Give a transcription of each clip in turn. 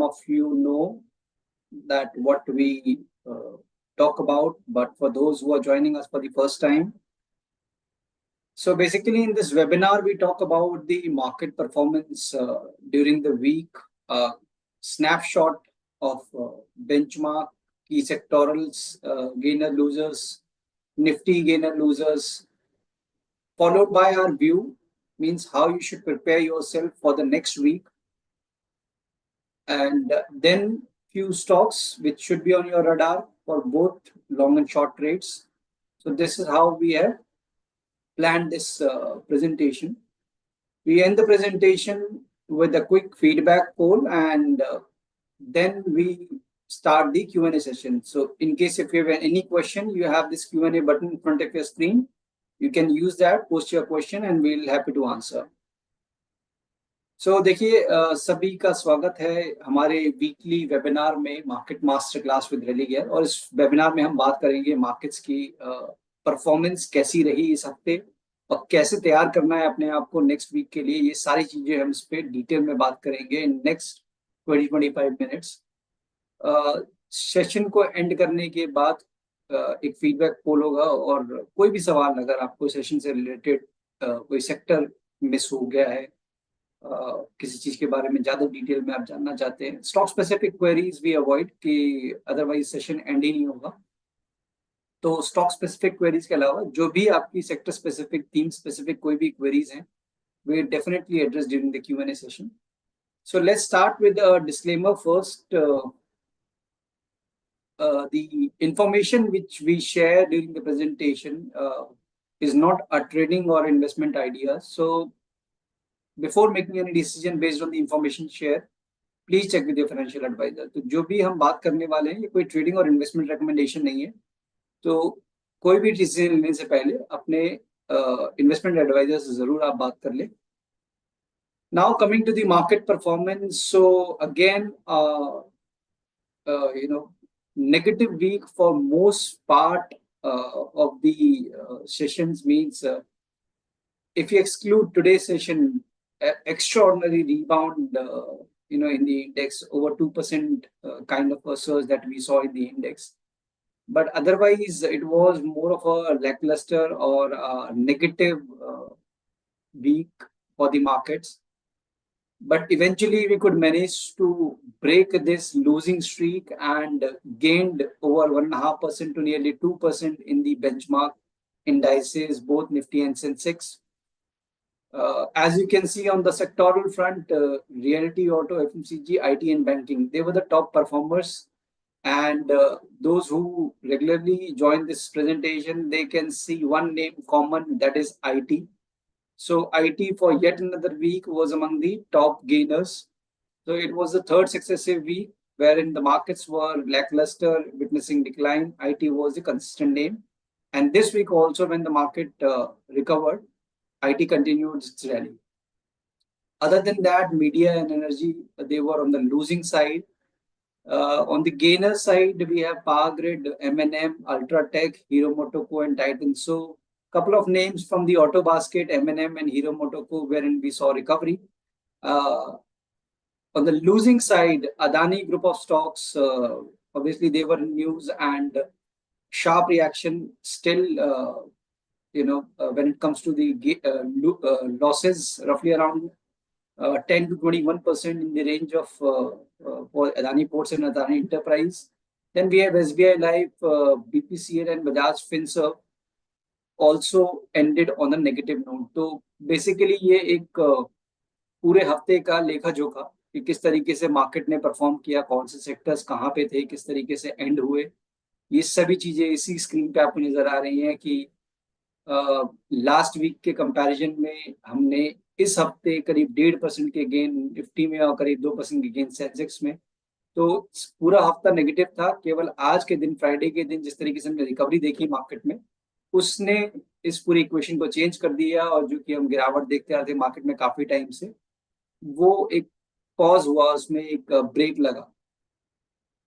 of you know that what we talk about, but for those who are joining us for the first time, so basically in this webinar, we talk about the market performance during the week, snapshot of benchmark, key sectorals, gainer losers, Nifty gainer losers, followed by our view, means how you should prepare yourself for the next week, and then few stocks which should be on your radar for both long and short trades. So this is how we have planned this presentation. We end the presentation with a quick feedback poll, and then we start the Q&A session. So in case if you have any question, you have this Q&A button in front of your screen. You can use that, post your question, and we'll be happy to answer. So देखिए सभी का स्वागत है हमारे weekly webinar में market master class with Religare, और इस webinar में हम बात करेंगे मार्केट्स की परफॉर्मेंस कैसी रही इस हफ्ते और कैसे तैयार करना है अपने आप को नेक्स्ट वीक के लिए। ये सारी चीजें हम इस पे डिटेल में बात करेंगे इन नेक्स्ट 20-25 मिनट्स। सेशन को एंड करने के बाद एक फीडबैक पोल होगा, और कोई भी सवाल अगर आपको सेशन से रिलेटेड कोई सेक्टर मिस हो गया है, किसी चीज के बारे में ज्यादा डिटेल में आप जानना चाहते हैं, स्टॉक स्पेसिफिक क्वेरीज भी अवॉइड, कि अदरवाइज सेशन एंड ही नहीं होगा। तो स्टॉक स्पेसिफिक क्वेरीज के अलावा जो भी आपकी सेक्टर स्पेसिफिक, थीम स्पेसिफिक कोई भी क्वेरीज हैं, we definitely address during the Q&A session. So let's start with a disclaimer first. The information which we share during the presentation is not a trading or investment idea. So before making any decision based on the information shared, please check with your financial advisor. तो जो भी हम बात करने वाले हैं ये कोई ट्रेडिंग और इन्वेस्टमेंट रिकमेंडेशन नहीं है, तो कोई भी डिसीजन लेने से पहले अपने इन्वेस्टमेंट एडवाइजर से जरूर आप बात कर ले। Now coming to the market performance, so again, negative week for most part of the sessions, means if you exclude today's session, extraordinary rebound, in the index, over 2% kind of a surge that we saw in the index. But otherwise, it was more of a lackluster or a negative week for the markets. But eventually, we could manage to break this losing streak and gained over 1.5% to nearly 2% in the benchmark indices, both Nifty and Sensex. As you can see on the sectoral front, realty, auto, FMCG, IT, and banking, they were the top performers. And those who regularly join this presentation, they can see one name common, that is IT. So IT for yet another week was among the top gainers. So it was the third successive week wherein the markets were lackluster, witnessing decline. IT was the consistent name. And this week also, when the market recovered, IT continued its rally. Other than that, media and energy, they were on the losing side. On the gainer side, we have Power Grid, M&M, Ultratech, Hero Motoko, and Titan. So couple of names from the auto basket, M&M and Hero Motoko, wherein we saw recovery. On the losing side, Adani group of stocks, obviously they were in news, and sharp reaction still, when it comes to the losses, roughly around 10 to 21% in the range of for Adani Ports and Adani Enterprise. Then we have SBI Life, BPCL, and Bajaj Finserv also ended on a negative note. तो basically ये एक पूरे हफ्ते का लेखा जोखा कि किस तरीके से मार्केट ने परफॉर्म किया, कौन से सेक्टर्स कहाँ पे थे, किस तरीके से एंड हुए, ये सभी चीजें इसी स्क्रीन पे आपको नजर आ रही हैं। कि लास्ट वीक के कंपैरिजन में हमने इस हफ्ते करीब 1.5% के गेन निफ्टी में और करीब 2% के गेन सेंसेक्स में। तो पूरा हफ्ता नेगेटिव था। केवल आज के दिन, फ्राइडे के दिन, जिस तरीके से हमने रिकवरी देखी मार्केट में, उसने इस पूरी इक्वेशन को चेंज कर दिया, और जो कि हम गिरावट देखते आ रहे थे मार्केट में काफी टाइम से, वो एक पॉज हुआ, उसमें एक ब्रेक लगा।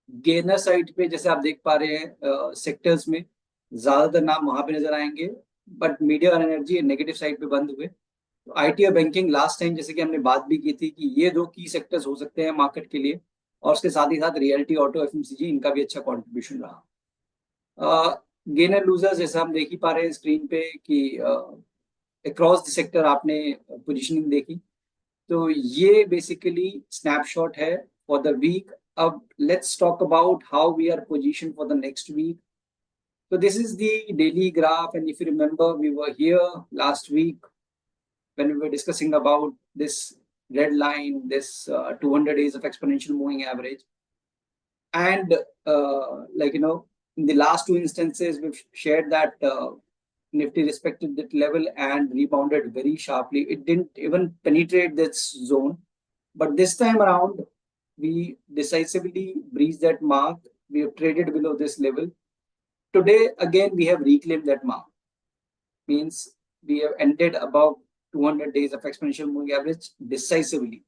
गेनर साइड पे जैसे आप देख पा रहे हैं, सेक्टर्स में ज्यादातर नाम वहां पे नजर आएंगे, बट मीडिया और एनर्जी नेगेटिव साइड पे बंद हुए। तो आईटी और बैंकिंग लास्ट टाइम जैसे कि हमने बात भी की थी कि ये दो की सेक्टर्स हो सकते हैं मार्केट के लिए, और उसके साथ ही साथ रियलिटी, ऑटो, एफएमसीजी, इनका भी अच्छा कंट्रीब्यूशन रहा। गेनर लूजर्स जैसा हम देख ही पा रहे हैं स्क्रीन पे कि अक्रॉस द सेक्टर आपने पोजीशनिंग देखी, तो ये बेसिकली स्नैपशॉट है फॉर द वीक। अब let's talk about how we are position for the next week. So this is the daily graph, and if you remember, we were here last week when we were discussing about this red line, this 200 days of exponential moving average. And in the last two instances, we've shared that Nifty respected that level and rebounded very sharply. It didn't even penetrate this zone. But this time around, we decisively breached that mark. We have traded below this level. Today, again, we have reclaimed that mark. Means we have ended above 200 days of exponential moving average decisively.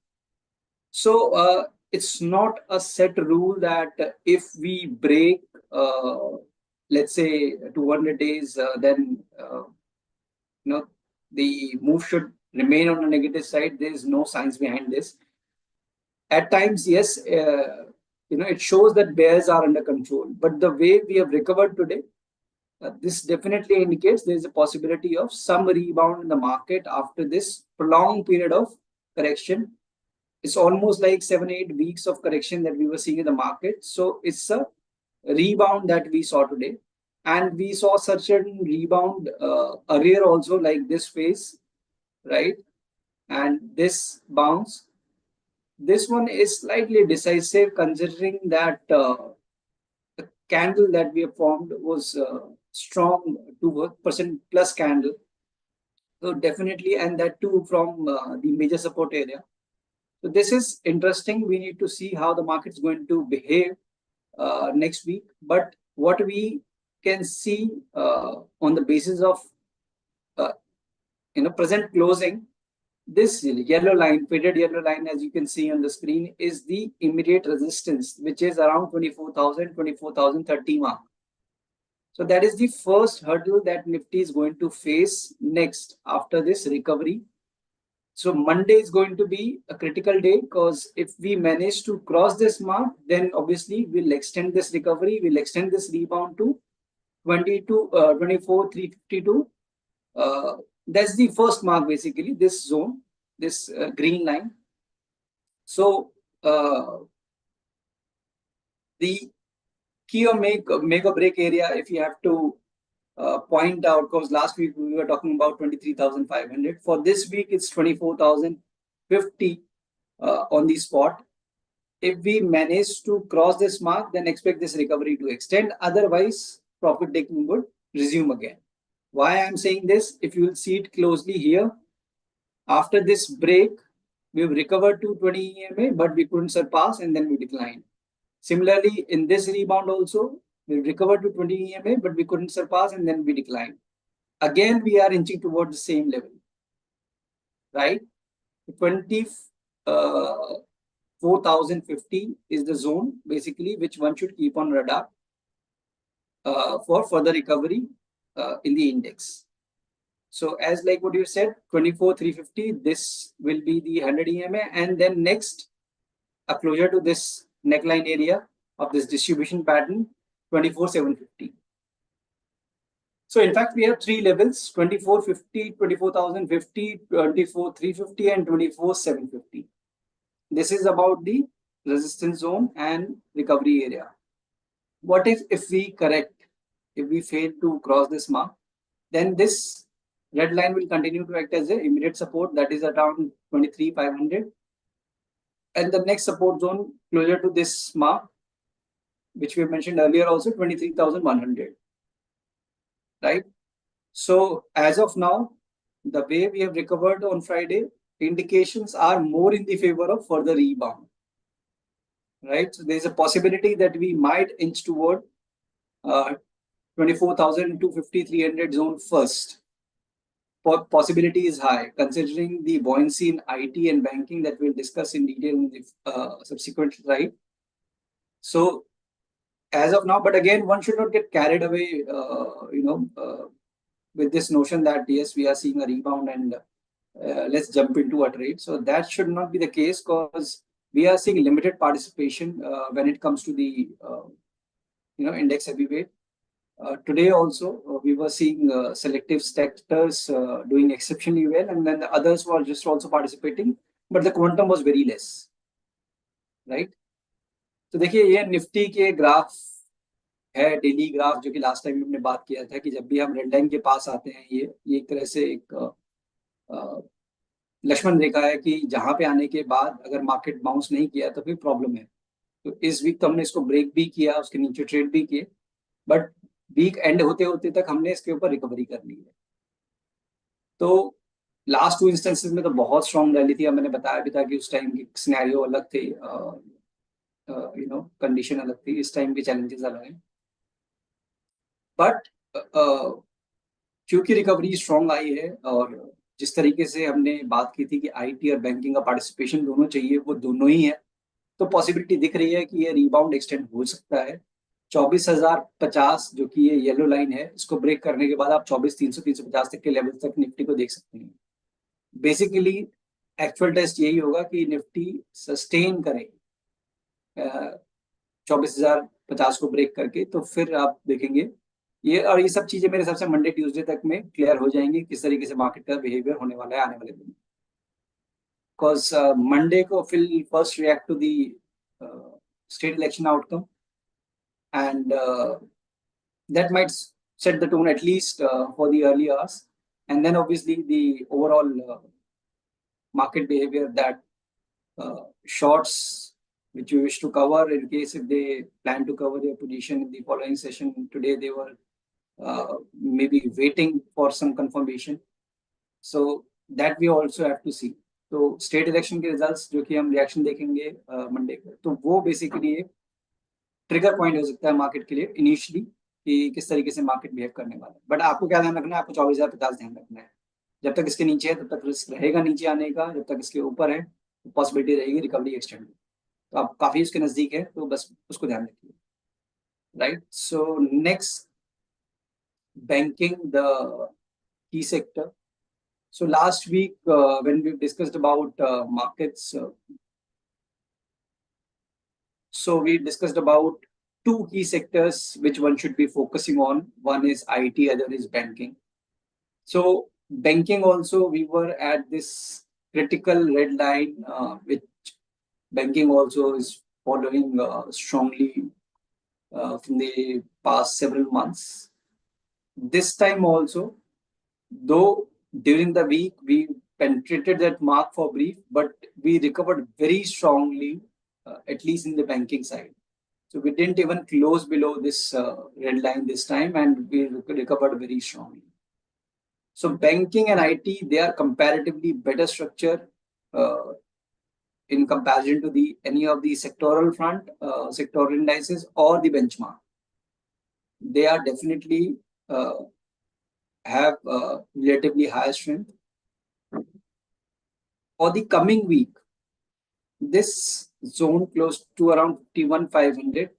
So it's not a set rule that if we break, let's say 200 days, then the move should remain on the negative side. There is no science behind this. At times, yes, it shows that bears are under control. But the way we have recovered today, this definitely indicates there is a possibility of some rebound in the market after this prolonged period of correction. It's almost like 7-8 weeks of correction that we were seeing in the market. So it's a rebound that we saw today. And we saw such a rebound earlier also, like this phase, right? And this bounce. This one is slightly decisive considering that the candle that we have formed was strong 2% plus candle. So definitely, and that too from the major support area. So this is interesting. We need to see how the market is going to behave next week. But what we can see on the basis of present closing, this yellow line, faded yellow line, as you can see on the screen, is the immediate resistance, which is around 24,000, 24,030 mark. So that is the first hurdle that Nifty is going to face next after this recovery. So Monday is going to be a critical day because if we manage to cross this mark, then obviously we'll extend this recovery, we'll extend this rebound to 24,352. That's the first mark, basically, this zone, this green line. So the key or make or break area, if you have to point out, because last week we were talking about 23,500. For this week, it's 24,050 on the spot. If we manage to cross this mark, then expect this recovery to extend. Otherwise, profit taking would resume again. Why I'm saying this? If you will see it closely here, after this break, we've recovered to 20 EMA, but we couldn't surpass and then we declined. Similarly, in this rebound also, we recovered to 20 EMA, but we couldn't surpass and then we declined. Again, we are inching towards the same level, right? 24,050 is the zone, basically, which one should keep on radar for further recovery in the index. So as like what you said, 24,350, this will be the 100 EMA, and then next, a closure to this neckline area of this distribution pattern, 24,750. So in fact, we have three levels: 24,50, 24,050, 24,350, and 24,750. This is about the resistance zone and recovery area. What if we correct, if we fail to cross this mark, then this red line will continue to act as an immediate support, that is around 23,500. And the next support zone closer to this mark, which we mentioned earlier also, 23,100. Right? So as of now, the way we have recovered on Friday, indications are more in the favor of further rebound. Right? So there's a possibility that we might inch toward 24,250, 300 zone first. Possibility is high, considering the buoyancy in IT and banking that we'll discuss in detail in the subsequent slide. So as of now, but again, one should not get carried away, with this notion that yes, we are seeing a rebound and let's jump into a trade. So that should not be the case, because we are seeing limited participation when it comes to the index heavyweight. Today also, we were seeing selective sectors doing exceptionally well, and then the others were just also participating, but the quantum was very less, right? तो देखिए ये Nifty के graph है, daily graph, जो कि last time हमने बात किया था कि जब भी हम रेड लाइन के पास आते हैं, ये एक तरह से एक लक्ष्मण रेखा है कि जहां पे आने के बाद अगर मार्केट बाउंस नहीं किया तो फिर प्रॉब्लम है। तो इस वीक तो हमने इसको ब्रेक भी किया, उसके नीचे ट्रेड भी किए, बट वीक एंड होते होते तक हमने इसके ऊपर रिकवरी कर ली है। तो लास्ट 2 इंस्टेंसेस में तो बहुत स्ट्रॉन्ग रैली थी, मैंने बताया भी था कि उस टाइम की सिनेरियो अलग थे, कंडीशन अलग थी, इस टाइम के चैलेंजेस अलग हैं। बट क्योंकि रिकवरी स्ट्रॉन्ग आई है और जिस तरीके से हमने बात की थी कि आईटी और बैंकिंग का पार्टिसिपेशन दोनों चाहिए, वो दोनों ही है, तो पॉसिबिलिटी दिख रही है कि ये रिबाउंड एक्सटेंड हो सकता है। 24,050 जो कि ये येलो लाइन है, इसको ब्रेक करने के बाद आप 24,300 350 तक के लेवल तक निफ्टी को देख सकते हैं। बेसिकली एक्चुअल टेस्ट यही होगा कि निफ्टी सस्टेन करे 24,050 को ब्रेक करके, तो फिर आप देखेंगे ये, और ये सब चीजें मेरे हिसाब से मंडे ट्यूसडे तक में क्लियर हो जाएंगी किस तरीके से मार्केट का बिहेवियर होने वाला है आने वाले दिन। बिकॉज मंडे को will first react to the state election outcome, and that might set the tone at least for the early hours, and then obviously the overall market behavior that shorts which you wish to cover, in case if they plan to cover their position in the following session. Today they were maybe waiting for some confirmation, so that we also have to see. तो state election के results जो कि हम reaction देखेंगे Monday को, तो वो basically trigger point हो सकता है मार्केट के लिए इनिशियली कि किस तरीके से मार्केट बिहेव करने वाला है। बट आपको क्या ध्यान रखना है? आपको 24,050 ध्यान रखना है। जब तक इसके नीचे है तब तक रिस्क रहेगा नीचे आने का, जब तक इसके ऊपर है तो पॉसिबिलिटी रहेगी रिकवरी एक्सटेंड। तो आप काफी उसके नजदीक है, तो बस उसको ध्यान रखिए, right? So next, banking, the key sector. So last week when we discussed about markets, so we discussed about 2 key sectors which one should be focusing on. One is IT, other is banking. So banking also, we were at this critical red line, which banking also is following strongly from the past several months. This time also, though during the week we penetrated that mark for brief, but we recovered very strongly, at least in the banking side. So we didn't even close below this red line this time, and we recovered very strongly. So banking and IT, they are comparatively better structure in comparison to the any of the sectoral front, sectoral indices or the benchmark. They are definitely have relatively higher strength. For the coming week, this zone close to around 51,500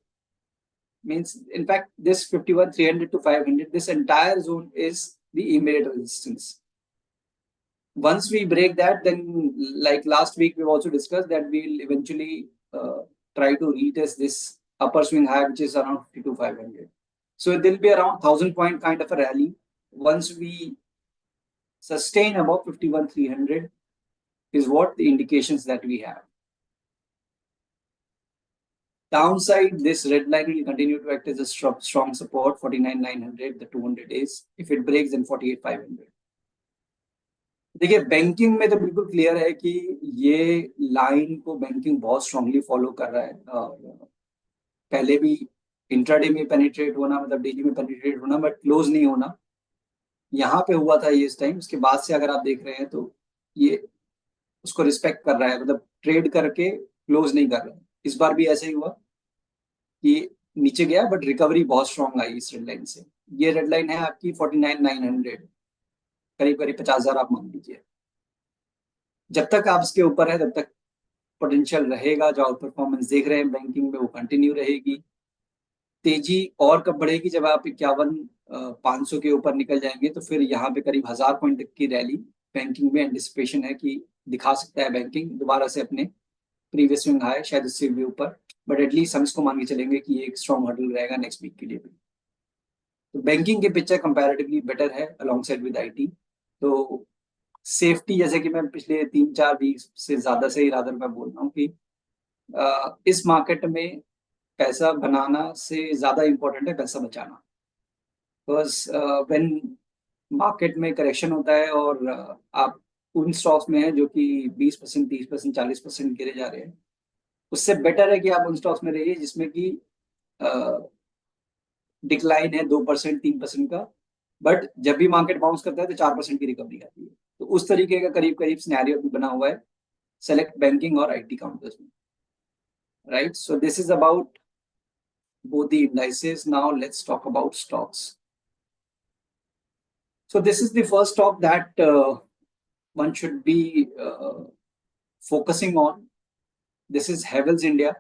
means, in fact, this 51,300 to 500, this entire zone is the immediate resistance. Once we break that, then like last week we've also discussed that we'll eventually try to retest this upper swing high, which is around 52,500. So there'll be around 1,000 point kind of a rally once we sustain above 51,300 is what the indications that we have. Downside, this red line will continue to act as a strong support, 49,900, the 200 days. If it breaks, then 48,500. देखिए banking में तो बिल्कुल clear है कि ये line को banking बहुत strongly follow कर रहा है। पहले भी इंट्राडे में पेनिट्रेट होना, मतलब डेली में पेनिट्रेट होना, बट क्लोज नहीं होना, यहाँ पे हुआ था ये इस टाइम। उसके बाद से अगर आप देख रहे हैं तो ये उसको रिस्पेक्ट कर रहा है, मतलब ट्रेड करके क्लोज नहीं कर रहा है। इस बार भी ऐसे ही हुआ कि नीचे गया बट रिकवरी बहुत स्ट्रांग आई इस रेड लाइन से। ये रेड लाइन है आपकी 49,900, करीब करीब 50,000 आप मान लीजिए। जब तक आप इसके ऊपर है तब तक पोटेंशियल रहेगा। जो आउट परफॉर्मेंस देख रहे हैं बैंकिंग में वो कंटिन्यू रहेगी। तेजी और कब बढ़ेगी? जब आप 51,500 के ऊपर निकल जाएंगे तो फिर यहाँ पे करीब 1,000 पॉइंट तक की रैली बैंकिंग में एंटिसिपेशन है कि दिखा सकता है बैंकिंग दोबारा से अपने प्रीवियस स्विंग हाई, शायद इससे भी ऊपर, बट एटलीस्ट हम इसको मान के चलेंगे कि ये एक स्ट्रॉन्ग हर्डल रहेगा नेक्स्ट वीक के लिए भी। तो बैंकिंग की पिक्चर कंपैरेटिवली बेटर है अलोंग साइड विद आईटी। तो सेफ्टी, जैसे कि मैं पिछले 3-4 वीक से ज्यादा से इरादा मैं बोल रहा हूँ कि इस मार्केट में पैसा बनाना से ज्यादा इंपॉर्टेंट है पैसा बचाना। बिकॉज व्हेन मार्केट में करेक्शन होता है और आप उन स्टॉक्स में हैं जो कि 20%, 30%, 40% गिरे जा रहे हैं, उससे बेटर है कि आप उन स्टॉक्स में रहिए जिसमें कि डिक्लाइन है 2%, 3% का, बट जब भी मार्केट बाउंस करता है तो 4% की रिकवरी आती है। तो उस तरीके का करीब करीब सिनेरियो भी बना हुआ है सेलेक्ट बैंकिंग और आईटी काउंटर्स में, right? So this is about both the indices. Now let's talk about stocks. So this is the first stock that one should be focusing on. This is Havells India.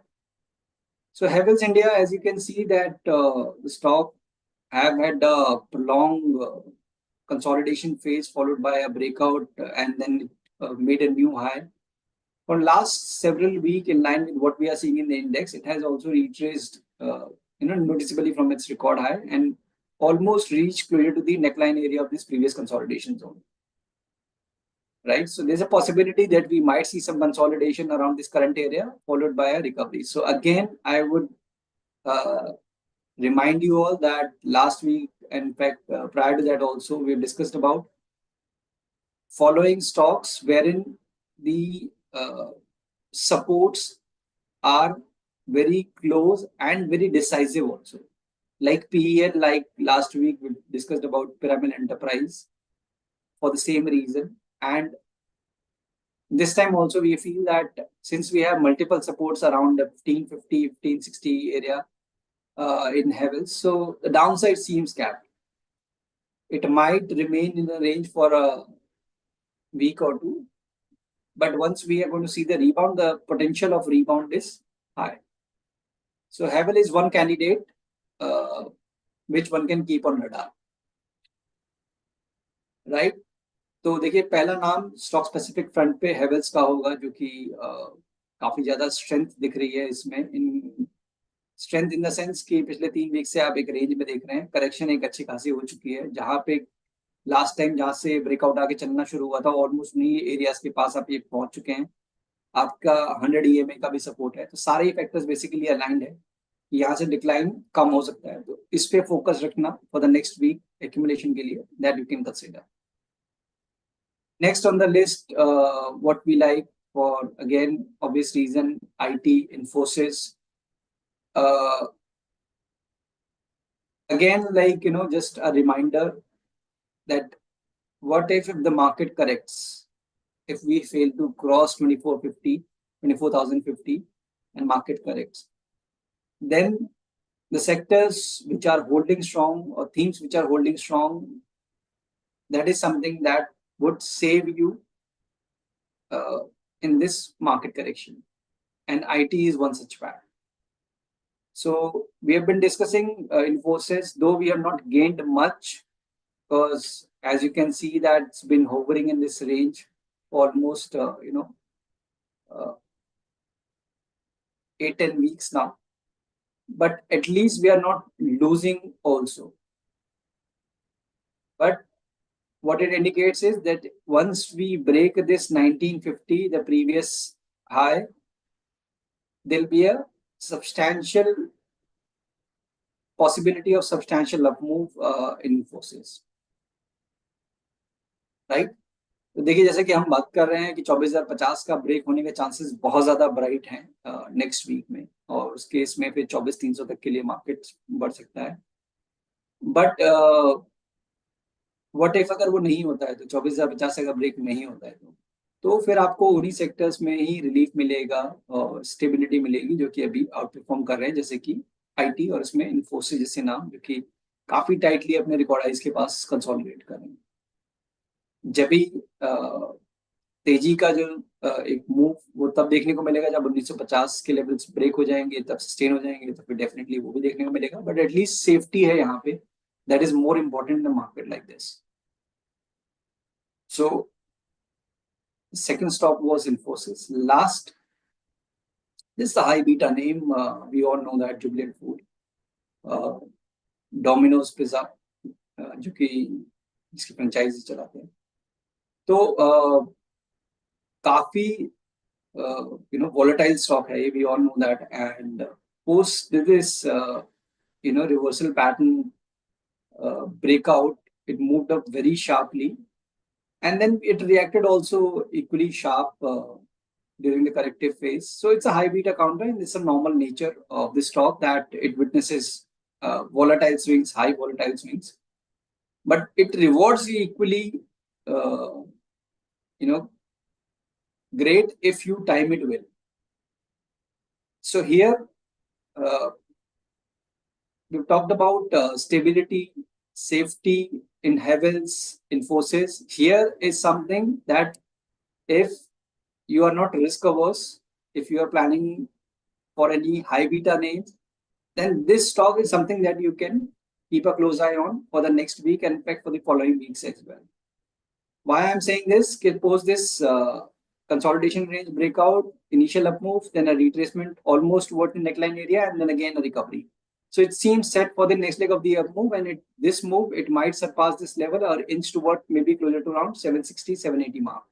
So Havells India, as you can see that the stock have had a prolonged consolidation phase followed by a breakout and then made a new high. For last several weeks, in line with what we are seeing in the index, it has also retraced, noticeably from its record high and almost reached closer to the neckline area of this previous consolidation zone. Right, so there's a possibility that we might see some consolidation around this current area, followed by a recovery. So again, I would remind you all that last week, in fact, prior to that also, we've discussed about following stocks wherein the supports are very close and very decisive also. Like PEL, like last week we discussed about Pyramid Enterprise for the same reason. And this time also we feel that since we have multiple supports around the 1550, 1560 area in Havells, so the downside seems capped. It might remain in the range for a week or two, but once we are going to see the rebound, the potential of rebound is high. So Havells is one candidate which one can keep on radar, right? तो देखिए पहला नाम stock specific front पे हेवल्स का होगा, जो कि काफी ज्यादा स्ट्रेंथ दिख रही है इसमें, in strength in the sense कि पिछले 3 वीक से आप एक रेंज में देख रहे हैं, करेक्शन एक अच्छी खासी हो चुकी है, जहां पे लास्ट टाइम जहां से ब्रेकआउट आके चलना शुरू हुआ था ऑलमोस्ट उन्हीं एरियाज के पास आप ये पहुंच चुके हैं। आपका 100 EMA का भी सपोर्ट है, तो सारे फैक्टर्स बेसिकली अलाइंड है, यहाँ से डिक्लाइन कम हो सकता है, तो इस पे फोकस रखना for the next week accumulation के लिए, that you can consider. Next on the list, what we like for, again, obvious reason, IT, Infosys. Again, like, just a reminder that what if the market corrects? If we fail to cross 24,050 and market corrects, then the sectors which are holding strong or themes which are holding strong, that is something that would save you in this market correction, and IT is one such pair. So we have been discussing Infosys, though we have not gained much, because as you can see that it's been hovering in this range for almost 8-10 weeks now, but at least we are not losing also. But what it indicates is that once we break this 1950, the previous high, there'll be a substantial possibility of substantial up move in Infosys, right? तो देखिए जैसे कि हम बात कर रहे हैं कि 24,050 का ब्रेक होने के चांसेस बहुत ज्यादा ब्राइट हैं नेक्स्ट वीक में, और उस केस में फिर 24,300 तक के लिए मार्केट बढ़ सकता है। बट व्हाट इफ अगर वो नहीं होता है, तो 24,050 का ब्रेक नहीं होता है, तो फिर आपको उन्हीं सेक्टर्स में ही रिलीफ मिलेगा और स्टेबिलिटी मिलेगी, जो कि अभी आउट परफॉर्म कर रहे हैं, जैसे कि आईटी और इसमें इन्फोसिस जैसे नाम, जो कि काफी टाइटली अपने रिकॉर्ड हाइज के पास कंसोलिडेट कर रहे हैं। जब भी तेजी का जो एक मूव वो तब देखने को मिलेगा जब 1950 के लेवल्स ब्रेक हो जाएंगे, तब सस्टेन हो जाएंगे, तो फिर डेफिनेटली वो भी देखने को मिलेगा, बट एटलीस्ट सेफ्टी है यहाँ पे, that is more important in a market like this. So second stop was Infosys. Last This is a high beta name. We all know that Jubilant Food, Domino's Pizza, जो कि इसकी franchise चलाते हैं, तो काफी volatile stock है, we all know that, and post this reversal pattern breakout, it moved up very sharply, and then it reacted also equally sharp during the corrective phase. So it's a high beta counter, and it's a normal nature of the stock that it witnesses volatile swings, high volatile swings, but it rewards you equally, great if you time it well. So here we've talked about stability, safety in Havells, Infosys. Here is something that if you are not risk averse, if you are planning for any high beta names, then this stock is something that you can keep a close eye on for the next week and in fact for the following weeks as well. Why I'm saying this, post this consolidation range breakout, initial up move, then a retracement almost toward the neckline area, and then again a recovery. So it seems set for the next leg of the up move, and this move, it might surpass this level or inch toward maybe closer to around 760, 780 mark.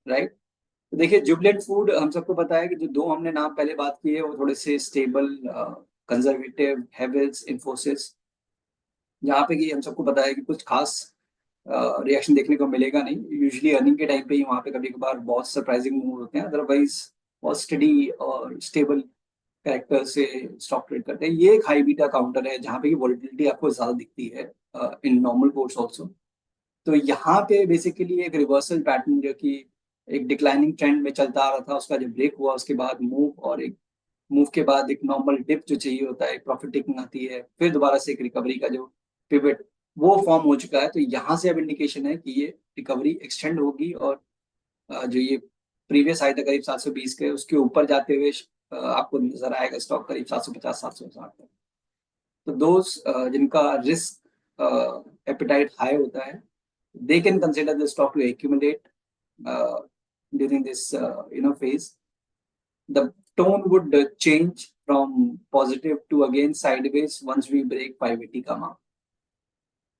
Right? तो देखिए Jubilant food हम सबको पता है कि जो दो हमने नाम पहले बात की है वो थोड़े से स्टेबल, कंजर्वेटिव, हेवेल्स, इन्फोसिस, जहाँ पे कि हम सबको पता है कि कुछ खास रिएक्शन देखने को मिलेगा नहीं. यूजुअली अर्निंग के टाइम पे ही वहाँ पे कभी कभार बहुत सरप्राइजिंग मूव होते हैं, अदरवाइज बहुत स्टडी और स्टेबल कैरेक्टर से स्टॉक ट्रेड करते हैं. ये एक हाई बीटा काउंटर है जहाँ पे की वॉलिटिलिटी आपको ज्यादा दिखती है इन नॉर्मल कोर्स ऑल्सो. तो यहाँ पे बेसिकली एक रिवर्सल पैटर्न जो कि एक डिक्लाइनिंग ट्रेंड में चलता आ रहा था, उसका जब ब्रेक हुआ उसके बाद मूव, और एक मूव के बाद एक नॉर्मल डिप जो चाहिए होता है, प्रॉफिट टेकिंग आती है, फिर दोबारा से एक रिकवरी का जो पिवट वो फॉर्म हो चुका है. तो यहाँ से अब इंडिकेशन है कि ये रिकवरी एक्सटेंड होगी और जो ये प्रीवियस हाई था करीब 720 के, उसके ऊपर जाते हुए आपको नजर आएगा स्टॉक करीब 750, 760 तक. तो दोस्त जिनका रिस्क एपेटाइट हाई होता है, they can consider the stock to accumulate during this phase. The tone would change from positive to again sideways once we break 580 come up,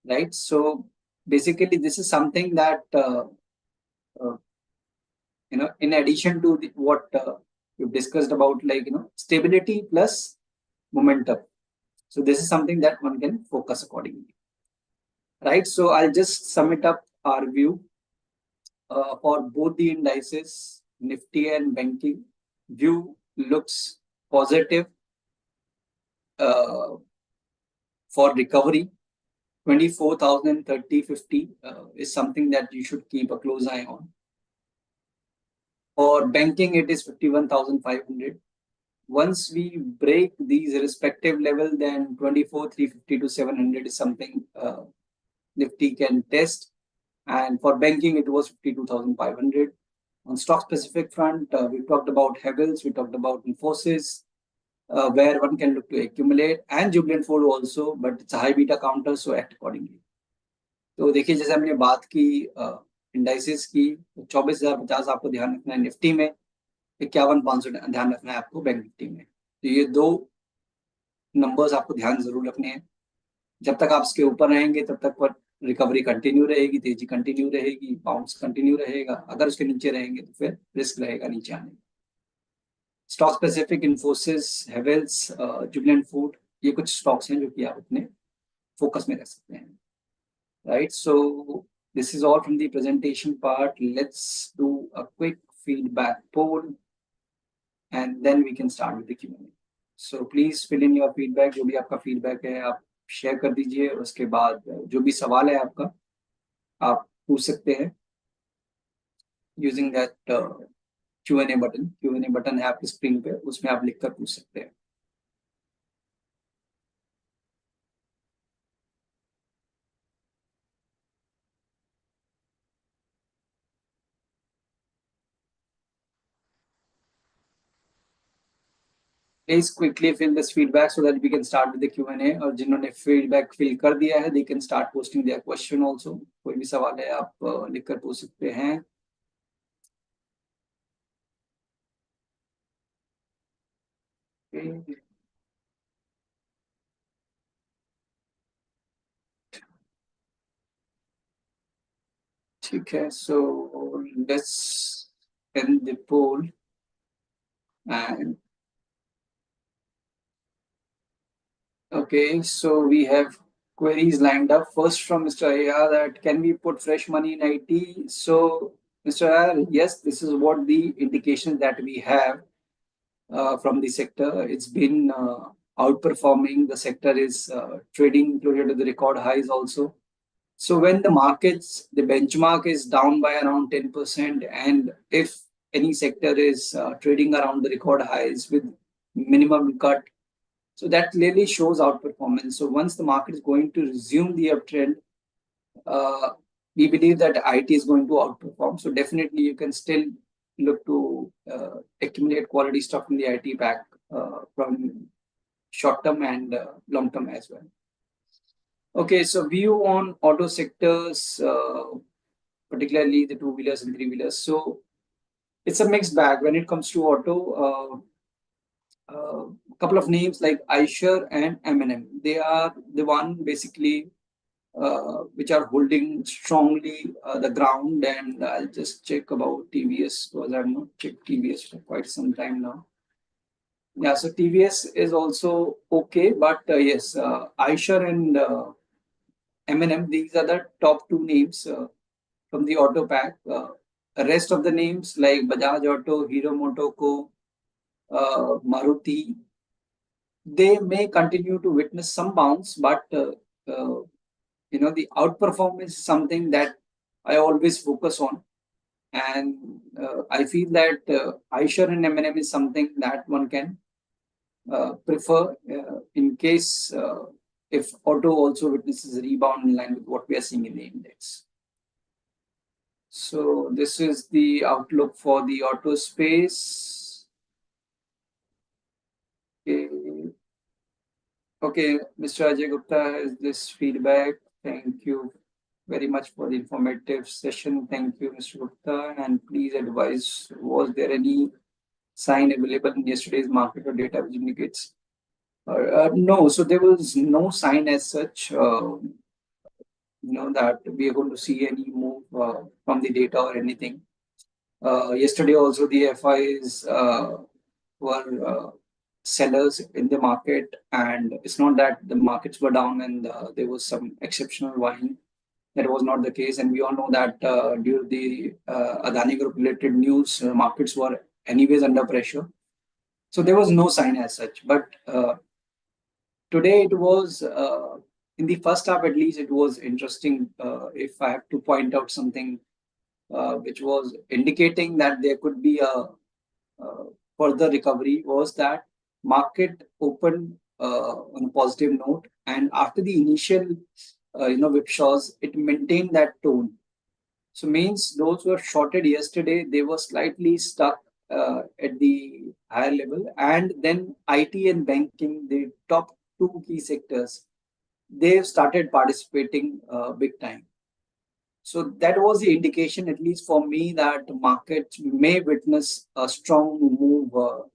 right? So basically this is something that in addition to what we've discussed about, like stability plus momentum. So this is something that one can focus accordingly, right? So I'll just sum it up our view. For both the indices, Nifty and banking, view looks positive for recovery. 24,000, 30, 50 is something that you should keep a close eye on. For banking, it is 51,500. Once we break these respective levels, then 24,350 to 700 is something Nifty can test. And for banking, it was 52,500. On stock specific front, we talked about Havells, we talked about Infosys, where one can look to accumulate, and Jubilant Food also, but it's a high beta counter, so act accordingly. तो देखिए जैसे हमने बात की indices की, तो 24,050 आपको ध्यान रखना है निफ्टी में, 51,500 ध्यान रखना है आपको बैंक निफ्टी में. तो ये दो नंबर्स आपको ध्यान जरूर रखने हैं. जब तक आप इसके ऊपर रहेंगे तब तक पर रिकवरी कंटिन्यू रहेगी, तेजी कंटिन्यू रहेगी, बाउंस कंटिन्यू रहेगा. अगर उसके नीचे रहेंगे तो फिर रिस्क रहेगा नीचे आने. Stock specific Infosys, Havells, Jubilant food, ये कुछ स्टॉक्स हैं जो कि आप अपने फोकस में रख सकते हैं, right? So this is all from the presentation part. Let's do a quick feedback poll and then we can start with the Q&A. So please fill in your feedback. जो भी आपका फीडबैक है आप share कर दीजिए. उसके बाद जो भी सवाल है आपका आप पूछ सकते हैं using that Q&A button. Q&A button है आपकी स्क्रीन पे, उसमें आप लिखकर पूछ सकते हैं. Please quickly fill this feedback so that we can start with the Q&A. और जिन्होंने फीडबैक फिल कर दिया है, they can start posting their question also. कोई भी सवाल है आप लिखकर पूछ सकते हैं. Okay. Okay, so let's end the poll. And okay, so we have queries lined up. First from Mr. Ayar, that can we put fresh money in IT? So, Mr. Ayar, yes, this is what the indication that we have from the sector. It's been outperforming. The sector is trading closer to the record highs also. So when the markets, the benchmark is down by around 10%, and if any sector is trading around the record highs with minimum cut, so that clearly shows outperformance. So once the market is going to resume the uptrend, uh, we believe that IT is going to outperform. So definitely you can still look to accumulate quality stuff in the IT pack from short term and long term as well. Okay, so view on auto sectors, particularly the two wheelers and three wheelers. So it's a mixed bag when it comes to auto. A couple of names like Aisher and M&M. They are the one basically which are holding strongly the ground. And I'll just check about TVS because I've not checked TVS for quite some time now. Yeah, so TVS is also okay, but yes, Aisher and M&M, these are the top two names from the auto pack. The rest of the names like Bajaj Auto, Hero Motoko, Maruti, they may continue to witness some bounce, but uh, the outperform is something that I always focus on, and I feel that Aisher and M&M is something that one can prefer in case if auto also witnesses a rebound in line with what we are seeing in the index. So this is the outlook for the auto space. Okay, okay, Mr. Ajay Gupta has this feedback. Thank you very much for the informative session. Thank you, Mr. Gupta. And please advise, was there any sign available in yesterday's market or data which indicates? No, so there was no sign as such, that we are going to see any move from the data or anything. Yesterday also the FIs were sellers in the market, and it's not that the markets were down and there was some exceptional buying. That was not the case, and we all know that due to the Adani Group related news, markets were anyways under pressure. So there was no sign as such. But today it was in the first half at least it was interesting. If I have to point out something which was indicating that there could be a further recovery, was that market opened on a positive note, and after the initial whipsaws, it maintained that tone. So means those who were shorted yesterday, they were slightly stuck at the higher level, and then IT and banking, the top two key sectors, they've started participating big time. So that was the indication, at least for me, that the market may witness a strong move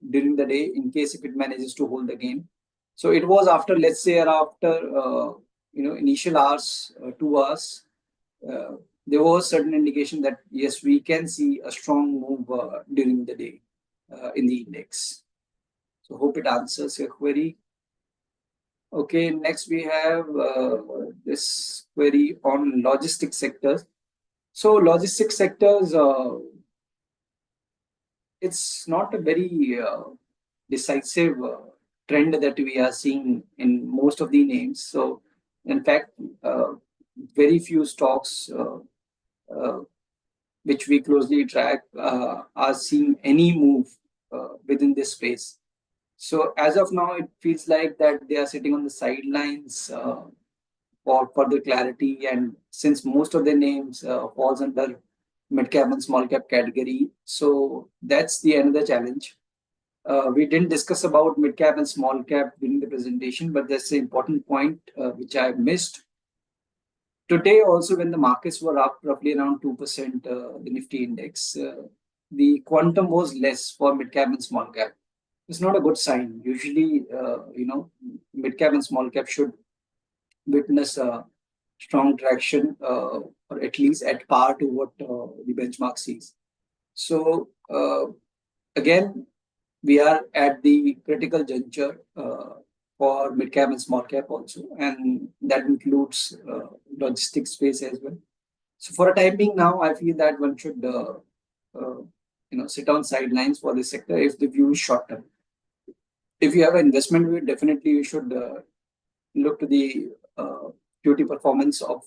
during the day in case if it manages to hold again. So it was after, let's say, after initial hours, 2 hours, uh, there was certain indication that yes, we can see a strong move during the day in the index. So hope it answers your query. Okay, next we have this query on logistics sectors. So logistics sectors, it's not a very decisive trend that we are seeing in most of the names. So in fact, very few stocks uh, which we closely track are seeing any move within this space. So as of now, it feels like that they are sitting on the sidelines for further clarity. And since most of their names falls under mid cap and small cap category, so that's the another challenge. We didn't discuss about mid cap and small cap during the presentation, but that's an important point which I missed. Today, also, when the markets were up roughly around 2%, the Nifty index, the quantum was less for mid cap and small cap. it's not a good sign. Usually, mid cap and small cap should witness a strong traction, or at least at par to what the benchmark sees. So again, we are at the critical juncture for mid cap and small cap also, and that includes logistics space as well. So for a time being now, I feel that one should uh, sit on sidelines for this sector if the view is short term. If you have an investment view, definitely you should look to the QT performance of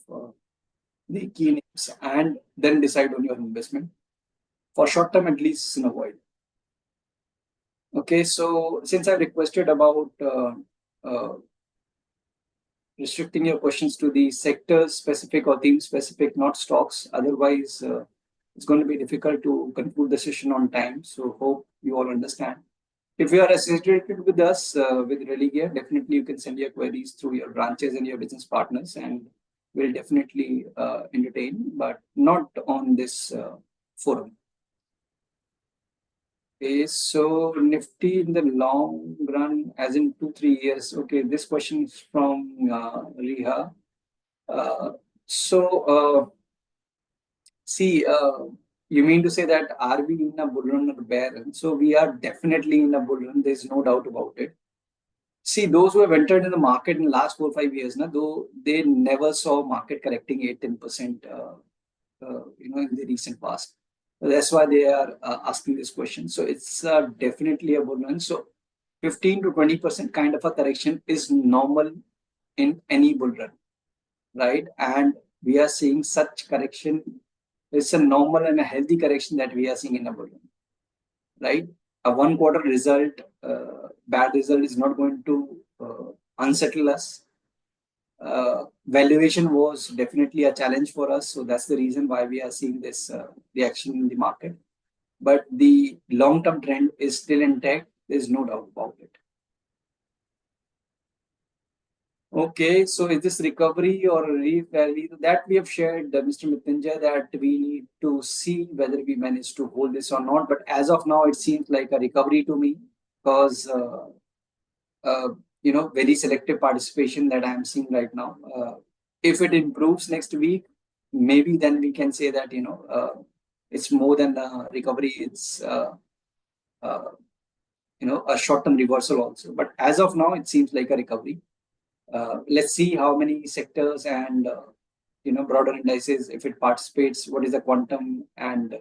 the key names and then decide on your investment. For short term, at least, avoid. Okay, so since I requested about uh, restricting your questions to the sector specific or theme specific, not stocks, otherwise, it's going to be difficult to conclude the session on time. So, hope you all understand. If you are associated with us with Religare, definitely you can send your queries through your branches and your business partners, and we'll definitely entertain, but not on this forum. Okay, so Nifty in the long run, as in 2-3 years. Okay, this question is from Riha. Uh, so, see, you mean to say that are we in a bull run or bear run? So we are definitely in a bull run. There's no doubt about it. See, those who have entered in the market in the last 4 or 5 years, though they never saw market correcting 8-10%, in the recent past. That's why they are asking this question. So it's definitely a bull run. So 15 to 20% kind of a correction is normal in any bull run, right? And we are seeing such correction. It's a normal and a healthy correction that we are seeing in a bull run, right? A 1 quarter result, bad result is not going to unsettle us. Valuation was definitely a challenge for us, so that's the reason why we are seeing this reaction in the market. But the long-term trend is still intact. There's no doubt about it. Okay, so is this recovery or rally that we have shared, Mr. Mrityunjay, that we need to see whether we manage to hold this or not. But as of now, it seems like a recovery to me because very selective participation that I'm seeing right now. If it improves next week, maybe then we can say that it's more than a recovery. It's uh, a short-term reversal also. But as of now, it seems like a recovery. Let's see how many sectors and broader indices, if it participates, what is the quantum, and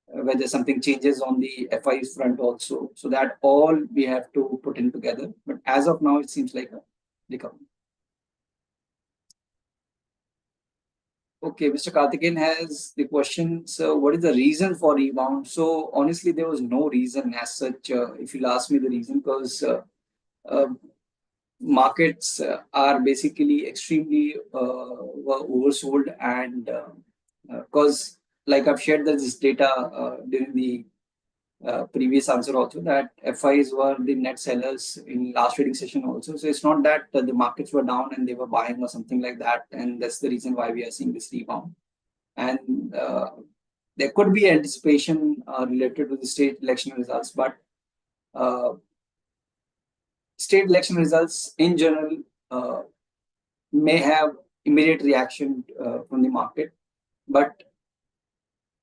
whether something changes on the FI's front also. So that all we have to put in together. But as of now, it seems like a recovery. Okay, Mr. Karthikeyan has the question. So, what is the reason for rebound? So, honestly, there was no reason as such. If you'll ask me the reason, because uh, markets are basically extremely oversold, and because, like I've shared this data during the previous answer also, that FIs were the net sellers in last trading session also. So it's not that the markets were down and they were buying or something like that, and that's the reason why we are seeing this rebound. And there could be anticipation related to the state election results, but uh, state election results in general may have immediate reaction from the market, but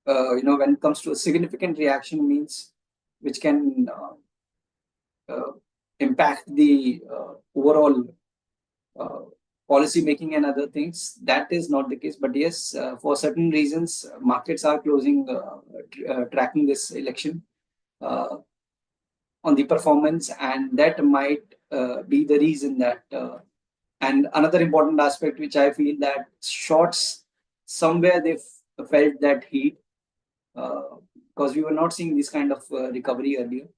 when it comes to a significant reaction means which can impact the overall uh, policy making and other things. That is not the case. But yes, for certain reasons, markets are closing, tracking this election uh, on the performance, and that might be the reason that. And another important aspect, which I feel that shorts somewhere they felt that heat because we were not seeing this kind of recovery earlier.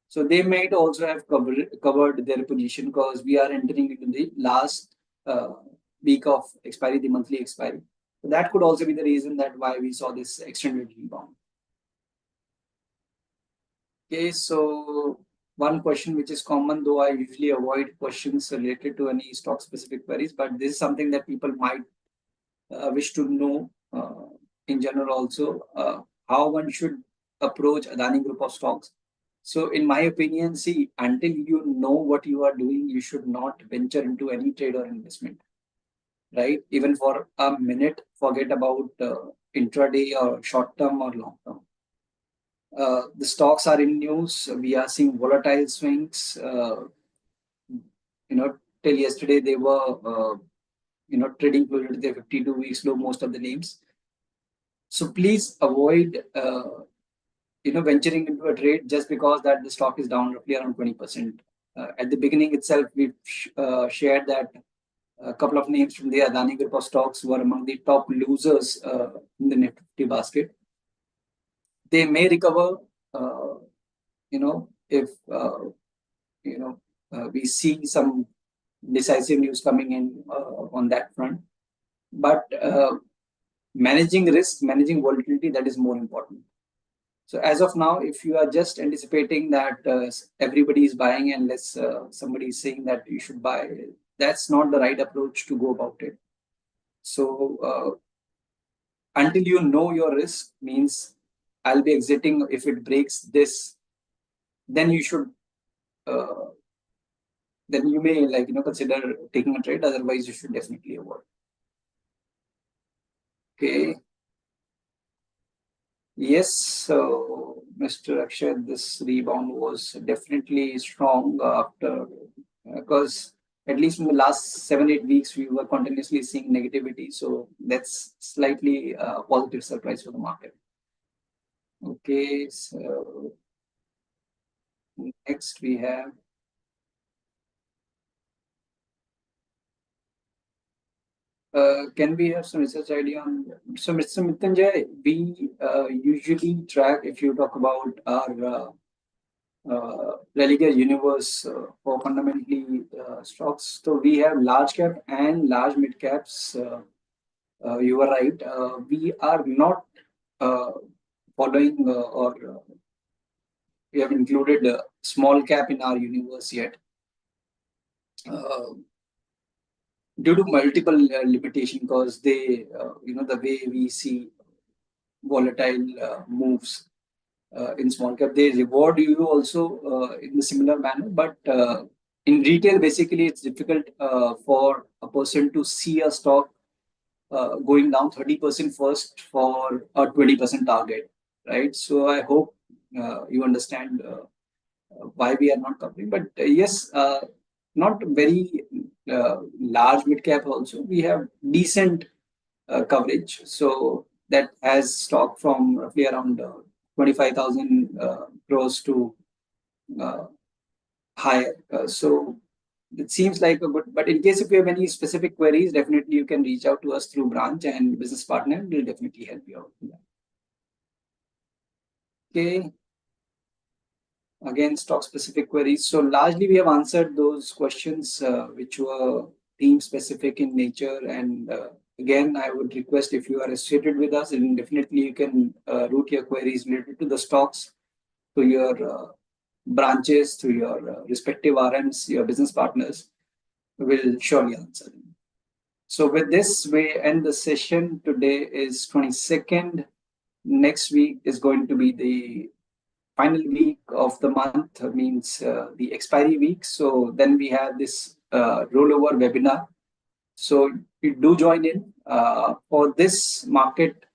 So they might also have covered their position because we are entering into the last uh, week of expiry, the monthly expiry. So that could also be the reason that why we saw this extended rebound. Okay, so one question which is common, though I usually avoid questions related to any stock specific queries, but this is something that people might wish to know in general also, how one should approach Adani Group of stocks. So, in my opinion, see, until you know what you are doing, you should not venture into any trade or investment, right? Even for a minute, forget about intraday or short term or long term. The stocks are in news. We are seeing volatile swings. You know, till yesterday they were, trading closer to their 52 weeks low, most of the names. So please avoid, venturing into a trade just because that the stock is down roughly around 20%. At the beginning itself, we shared that a couple of names from the Adani group of stocks were among the top losers in the Nifty basket. They may recover, if we see some decisive news coming in on that front. But managing risk, managing volatility, that is more important. So as of now, if you are just anticipating that everybody is buying unless somebody is saying that you should buy, that's not the right approach to go about it. So until you know your risk, means I'll be exiting if it breaks this, then you should, then you may consider taking a trade. Otherwise, you should definitely avoid. Okay. Yes, so Mr. Akshay, this rebound was definitely strong after, because at least in the last 7-8 weeks we were continuously seeing negativity. So that's slightly a positive surprise for the market. Okay, so next we have. Can we have some research idea on? So, Mr. Mrityunjay, we usually track, if you talk about our Religare universe for fundamentally stocks. So we have large cap and large mid caps. You are right. We are not uh, following or we have included small cap in our universe yet. Due to multiple limitation, because they, the way we see volatile moves in small cap, they reward you also in a similar manner. But in retail, basically, it's difficult for a person to see a stock going down 30% first for a 20% target, right? So I hope you understand why we are not covering. But yes, not very large mid cap also. We have decent coverage. So that has stock from roughly around 25,000 crores to uh, higher. So it seems like a good, but in case if you have any specific queries, definitely you can reach out to us through branch and business partner. We'll definitely help you out with that. Okay. Again, stock specific queries. So largely we have answered those questions which were team specific in nature. And again, I would request if you are associated with us, then definitely you can route your queries related to the stocks to your branches, to your respective RMs, your business partners. We will surely answer them. So with this, we end the session. Today is 22nd. Next week is going to be the final week of the month, means the expiry week. So then we have this rollover webinar. So you do join in for this market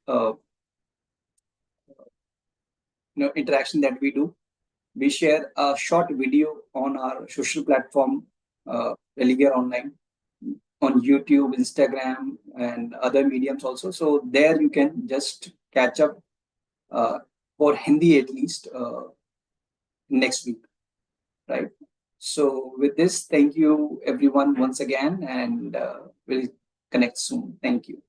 interaction that we do. We share a short video on our social platform, Religare Online, on YouTube, Instagram, and other mediums also. So there you can just catch up for Hindi at least next week, right? So with this, thank you everyone once again, and we'll connect soon. Thank you.